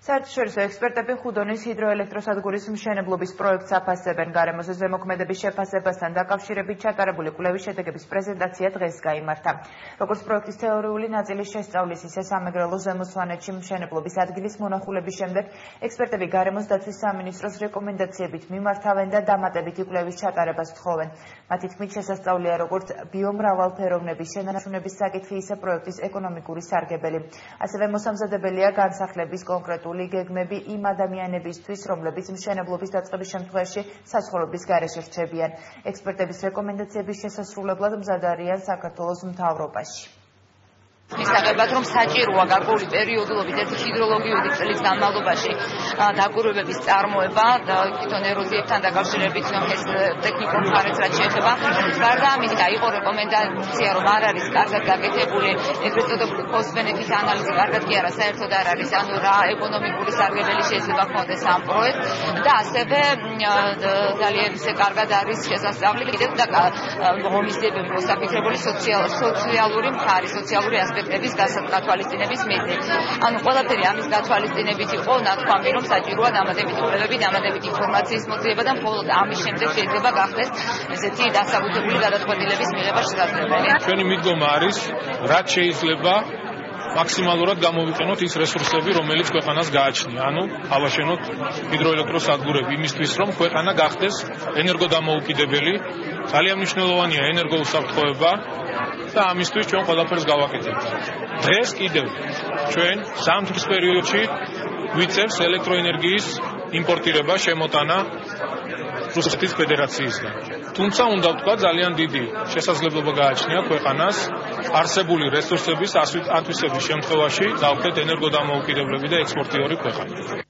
საერთაშორისო ექსპერტები ხუდონის ჰიდროელექტროსადგურის მშენებლობის პროექტს აფასებენ. გარემოზე ზემოქმედების შეფასებასთან დაკავშირებით ჩატარებული კვლევის შედეგების პრეზენტაცია დღეს გაიმართა. როგორც პროექტის თეორიული ნაწილის შესწავლის, ისე სამეგრელო ზემო სვანეთში მშენებლობის ადგილის მონახულების შემდეგ ექსპერტები გარემოს დაცვის სამინისტროს რეკომენდაციებით მიმართავენ და დამატებითი კვლევის ჩატარებას თხოვენ. მათი თქმით, შესასწავლია როგორც ბიომრავალფეროვნების შენარჩუნების საკითხი, ისე პროექტის ეკონომიკური სარგებელი. ასევე მოსამზადებელია განსახლების კონკრეტული გეგმები იმ ადამიანებისთვის, რომლებიც მშენებლობის დაწყების შემთხვევაში საცხოვრებლის გარეშე რჩებიან. ექსპერტების რეკომენდაციების შესასრულებლად მზად არიან საქართველოს მთავრობაში. მისაღებად, რომ საჭიროა გარკვეული პერიოდულობით ერთი ჰიდროლოგიური წლის განმავლობაში დაკვირვებების წარმოება და თვითონ ეროზიებთან დაკავშირებით ეს ტექნიკურ მხარეს რაც შეეხება. გარდა ამისა, იყო რეკომენდაცია, რომ არ არის კარგად გაკეთებული ეგრეთ წოდებული cost-benefit ანალიზი, კარგად კი არა, საერთოდ არ არის, ანუ რა ეკონომიკური სარგებელი შეიძლება ჰქონდეს ამ პროექტს და ასევე ძალიან კარგად არის შესასწავლი კიდევ და ღონისძიებები მოსაფიქრებული სოციალური მხარი, სოციალური ასპექტების გათვალისწინების მიზნით. ანუ ყველაფერი ამის გათვალისწინებით იყო ნათქვამი, რომ საჭიროა დამატებითი კვლევები, დამატებითი ინფორმაციის მოძიება და მხოლოდ ამის შემდეგ შეიძლება გახდეს ესეთი დასაბუთებული გადაწყვეტილების მიღება შესაძლებელი. ჩვენი მიდგომა არის, რაც შეიძლება მაქსიმალურად გამოვიყენოთ ის რესურსები, რომელიც ქვეყანას გააჩნია. ანუ ავაშენოთ ჰიდროელექტროსადგურები იმისთვის, რომ ქვეყანა გახდეს ენერგოდამოუკიდებელი. ძალიან მნიშვნელოვანია ენერგოუსაფრთხოება და ამისთვის ჩვენ ყველაფერს გავაკეთებთ. დღეს კიდევ ჩვენ ზამთრის პერიოდში ვიწევს ელექტროენერგიის იმპორტირება, შემოტანა რუსეთის ფედერაციისგან. თუმცა უნდა ვთქვა, ძალიან დიდი შესაძლებლობა გააჩნია ქვეყანას არსებული რესურსების ათვისების შემთხვევაში დავხდეთ ენერგოდამოუკიდებლები და ექსპორტიორი ქვეყანა.